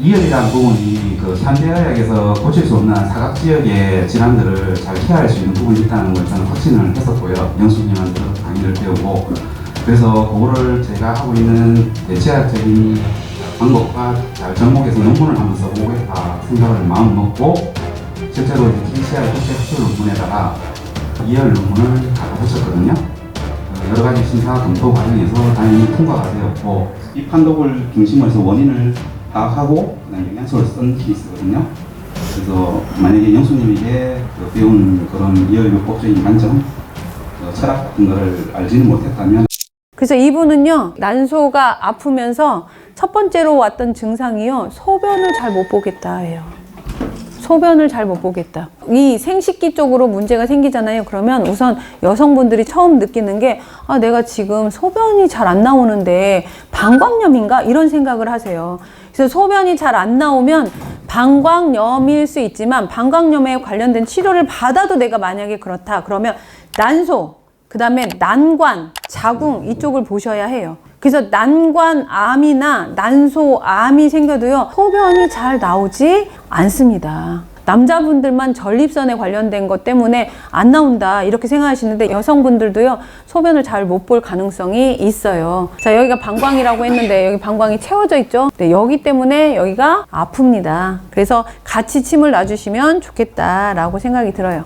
이열이라는 부분이 그 산재의학에서 고칠 수 없는 사각 지역의 질환들을 잘 케어할 수 있는 부분이 있다는 걸 저는 확신을 했었고요. 영수님한테 강의를 배우고, 그래서 그거를 제가 하고 있는 대체학적인 방법과 잘 접목해서 논문을 하면서 보겠다 생각을 마음 먹고, 실제로 TCR 국제학술 논문에다가 이열 논문을 갖다 붙였거든요. 여러 가지 심사 검토 과정에서 다행히 통과가 되었고, 이 판독을 중심으로 해서 원인을 파악하고 그다음에 영양소를 쓴 케이스거든요. 그래서 만약에 영수님에게 배운 그런 이열요법적인 관점, 철학 같은 거를 알지는 못했다면, 그래서 이분은요, 난소가 아프면서 첫 번째로 왔던 증상이요, 소변을 잘 못 보겠다예요. 소변을 잘 못 보겠다. 이 생식기 쪽으로 문제가 생기잖아요. 그러면 우선 여성분들이 처음 느끼는 게, 아, 내가 지금 소변이 잘 안 나오는데 방광염인가? 이런 생각을 하세요. 그래서 소변이 잘 안 나오면 방광염일 수 있지만, 방광염에 관련된 치료를 받아도 내가 만약에 그렇다 그러면 난소, 그 다음에 난관, 자궁 이쪽을 보셔야 해요. 그래서 난관암이나 난소암이 생겨도요, 소변이 잘 나오지 않습니다. 남자분들만 전립선에 관련된 것 때문에 안 나온다 이렇게 생각하시는데, 여성분들도요, 소변을 잘 못 볼 가능성이 있어요. 자, 여기가 방광이라고 했는데 여기 방광이 채워져 있죠. 네, 여기 때문에 여기가 아픕니다. 그래서 같이 침을 놔주시면 좋겠다라고 생각이 들어요.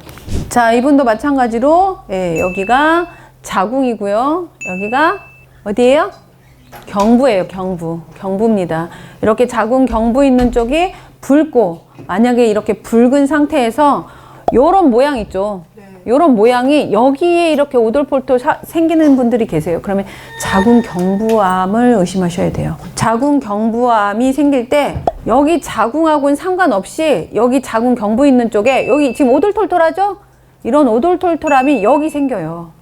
자, 이분도 마찬가지로, 예, 여기가 자궁이고요. 여기가 어디예요? 경부예요. 경부입니다. 이렇게 자궁 경부 있는 쪽이 붉고, 만약에 이렇게 붉은 상태에서 요런 모양 있죠. 요런 모양이 여기에 이렇게 오돌폴돌 생기는 분들이 계세요. 그러면 자궁 경부암을 의심하셔야 돼요. 자궁 경부암이 생길 때 여기 자궁하고는 상관없이 여기 자궁 경부 있는 쪽에, 여기 지금 오돌톨톨하죠? 이런 오돌톨톨함이 여기 생겨요.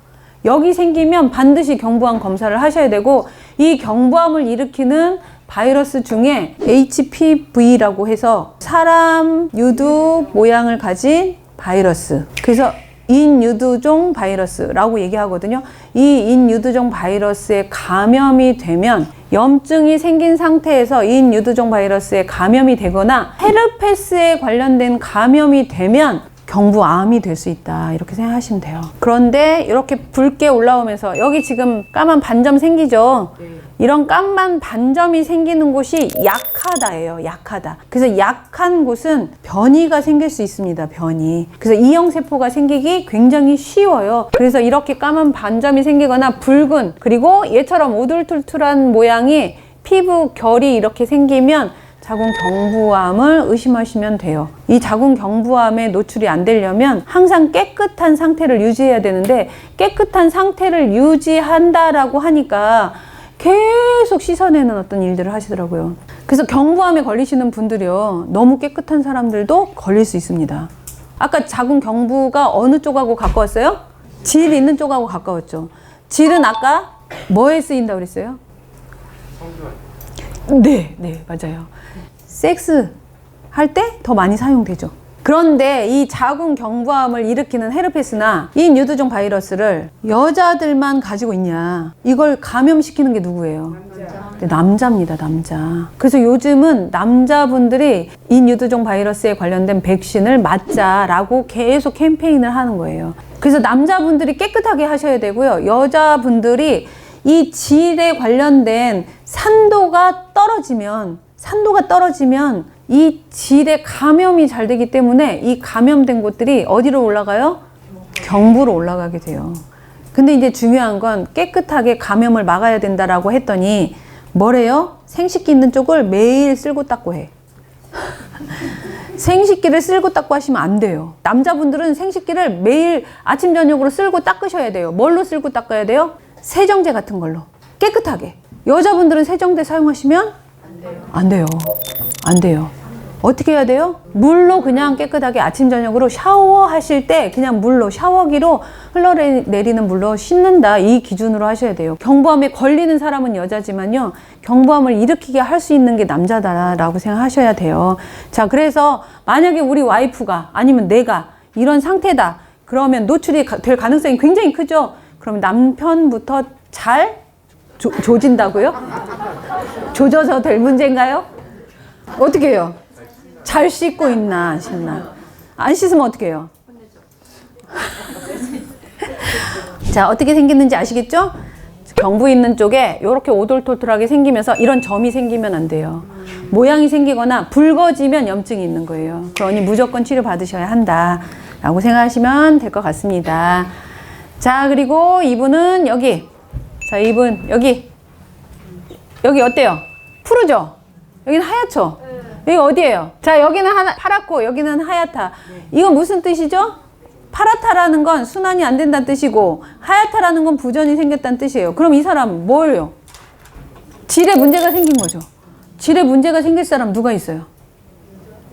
여기 생기면 반드시 경부암 검사를 하셔야 되고, 이 경부암을 일으키는 바이러스 중에 HPV라고 해서 사람 유두 모양을 가진 바이러스, 그래서 인유두종 바이러스라고 얘기하거든요. 이 인유두종 바이러스에 감염이 되면, 염증이 생긴 상태에서 인유두종 바이러스에 감염이 되거나 헤르페스에 관련된 감염이 되면 경부암이 될 수 있다 이렇게 생각하시면 돼요. 그런데 이렇게 붉게 올라오면서 여기 지금 까만 반점 생기죠. 이런 까만 반점이 생기는 곳이 약하다예요. 약하다. 그래서 약한 곳은 변이가 생길 수 있습니다. 변이. 그래서 이형세포가 생기기 굉장히 쉬워요. 그래서 이렇게 까만 반점이 생기거나 붉은, 그리고 얘처럼 오돌툴툴한 모양이 피부 결이 이렇게 생기면 자궁 경부암을 의심하시면 돼요. 이 자궁 경부암에 노출이 안 되려면 항상 깨끗한 상태를 유지해야 되는데, 깨끗한 상태를 유지한다라고 하니까 계속 씻어내는 어떤 일들을 하시더라고요. 그래서 경부암에 걸리시는 분들이요, 너무 깨끗한 사람들도 걸릴 수 있습니다. 아까 자궁 경부가 어느 쪽하고 가까웠어요? 질 있는 쪽하고 가까웠죠. 질은 아까 뭐에 쓰인다고 그랬어요? 네, 맞아요. 섹스 할 때 더 많이 사용되죠. 그런데 이 자궁 경부암을 일으키는 헤르페스나 인유두종 바이러스를 여자들만 가지고 있냐? 이걸 감염시키는 게 누구예요? 네, 남자입니다, 남자. 그래서 요즘은 남자분들이 인유두종 바이러스에 관련된 백신을 맞자라고 계속 캠페인을 하는 거예요. 그래서 남자분들이 깨끗하게 하셔야 되고요. 여자분들이 이 질에 관련된 산도가 떨어지면 이 질에 감염이 잘 되기 때문에 이 감염된 곳들이 어디로 올라가요? 경부로 올라가게 돼요. 근데 이제 중요한 건 깨끗하게 감염을 막아야 된다라고 했더니 뭐래요? 생식기 있는 쪽을 매일 쓸고 닦고 해. 생식기를 쓸고 닦고 하시면 안 돼요. 남자분들은 생식기를 매일 아침 저녁으로 쓸고 닦으셔야 돼요. 뭘로 쓸고 닦아야 돼요? 세정제 같은 걸로 깨끗하게. 여자분들은 세정제 사용하시면 안 돼요. 어떻게 해야 돼요? 물로 그냥 깨끗하게 아침 저녁으로 샤워하실 때 그냥 물로, 샤워기로 흘러내리는 물로 씻는다, 이 기준으로 하셔야 돼요. 경부암에 걸리는 사람은 여자지만요, 경부암을 일으키게 할 수 있는 게 남자다라고 생각하셔야 돼요. 자, 그래서 만약에 우리 와이프가 아니면 내가 이런 상태다 그러면 노출이 될 가능성이 굉장히 크죠. 그럼 남편부터 잘 조진다고요? 조져서 될 문제인가요? 어떻게 해요? 잘 씻고 있나 안 씻나? 안 씻으면 어떻게 해요? 자, 어떻게 생겼는지 아시겠죠? 경부 있는 쪽에 이렇게 오돌토돌하게 생기면서 이런 점이 생기면 안 돼요. 모양이 생기거나 붉어지면 염증이 있는 거예요. 그러니 무조건 치료 받으셔야 한다라고 생각하시면 될 것 같습니다. 자, 그리고 이분은 여기. 자, 이분 여기 어때요? 푸르죠? 여기는 하얗죠? 여기 어디예요? 자, 여기는 파랗고 여기는 하얗다. 이건 무슨 뜻이죠? 파랗다라는 건 순환이 안 된다는 뜻이고 하얗다라는 건 부전이 생겼다는 뜻이에요. 그럼 이 사람 뭐예요? 질에 문제가 생긴 거죠. 질에 문제가 생길 사람 누가 있어요?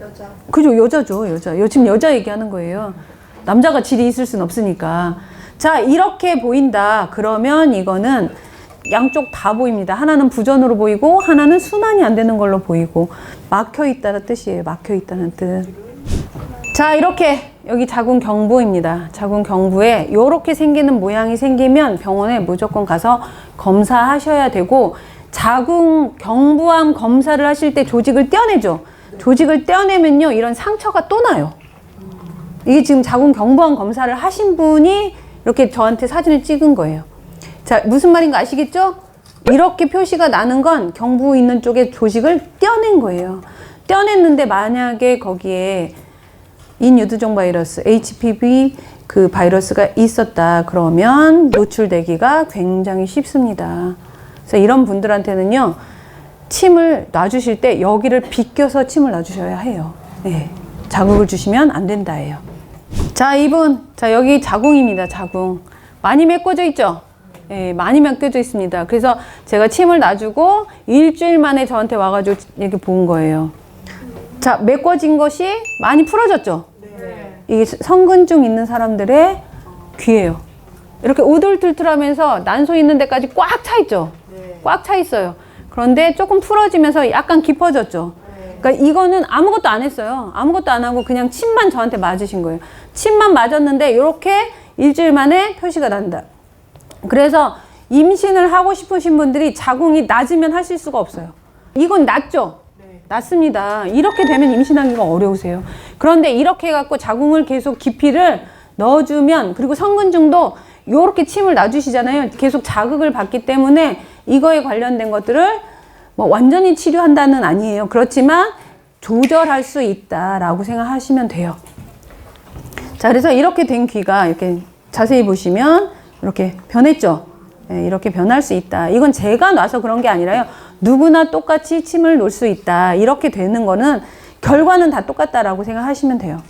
여자. 그죠, 여자죠, 여자. 지금 여자 얘기하는 거예요. 남자가 질이 있을 순 없으니까. 자, 이렇게 보인다. 그러면 이거는 양쪽 다 보입니다. 하나는 부전으로 보이고 하나는 순환이 안 되는 걸로 보이고 막혀 있다는 뜻이에요. 막혀 있다는 뜻. 자, 이렇게 여기 자궁 경부입니다. 자궁 경부에 이렇게 생기는 모양이 생기면 병원에 무조건 가서 검사하셔야 되고 자궁 경부암 검사를 하실 때 조직을 떼어내죠. 조직을 떼어내면요 이런 상처가 또 나요. 이게 지금 자궁 경부암 검사를 하신 분이 이렇게 저한테 사진을 찍은 거예요. 자, 무슨 말인가 아시겠죠? 이렇게 표시가 나는 건 경부 있는 쪽에 조직을 떼어낸 거예요. 떼어냈는데 만약에 거기에 인유두종 바이러스, HPV 그 바이러스가 있었다 그러면 노출되기가 굉장히 쉽습니다. 그래서 이런 분들한테는요, 침을 놔주실 때 여기를 비껴서 침을 놔주셔야 해요. 네, 자극을 주시면 안 된다예요. 자, 이분, 자 여기 자궁입니다. 자궁 많이 메꿔져 있죠? 예, 많이 메꿔져 있습니다. 그래서 제가 침을 놔주고 일주일 만에 저한테 와가지고 이렇게 본 거예요. 자, 메꿔진 것이 많이 풀어졌죠? 네. 이게 성근증 있는 사람들의 귀예요. 이렇게 우둘툴툴하면서 난소 있는 데까지 꽉 차 있죠? 네. 꽉 차 있어요. 그런데 조금 풀어지면서 약간 깊어졌죠? 네. 그러니까 이거는 아무것도 안 했어요. 아무것도 안 하고 그냥 침만 저한테 맞으신 거예요. 침만 맞았는데 이렇게 일주일 만에 표시가 난다. 그래서 임신을 하고 싶으신 분들이 자궁이 낮으면 하실 수가 없어요. 이건 낮죠? 네. 낮습니다. 이렇게 되면 임신하기가 어려우세요. 그런데 이렇게 해갖고 자궁을 계속 깊이를 넣어주면, 그리고 성근증도 이렇게 침을 놔주시잖아요. 계속 자극을 받기 때문에 이거에 관련된 것들을 뭐 완전히 치료한다는 아니에요. 그렇지만 조절할 수 있다라고 생각하시면 돼요. 자, 그래서 이렇게 된 귀가 이렇게 자세히 보시면 이렇게 변했죠. 네, 이렇게 변할 수 있다. 이건 제가 놔서 그런 게 아니라요. 누구나 똑같이 침을 놓을 수 있다. 이렇게 되는 거는 결과는 다 똑같다라고 생각하시면 돼요.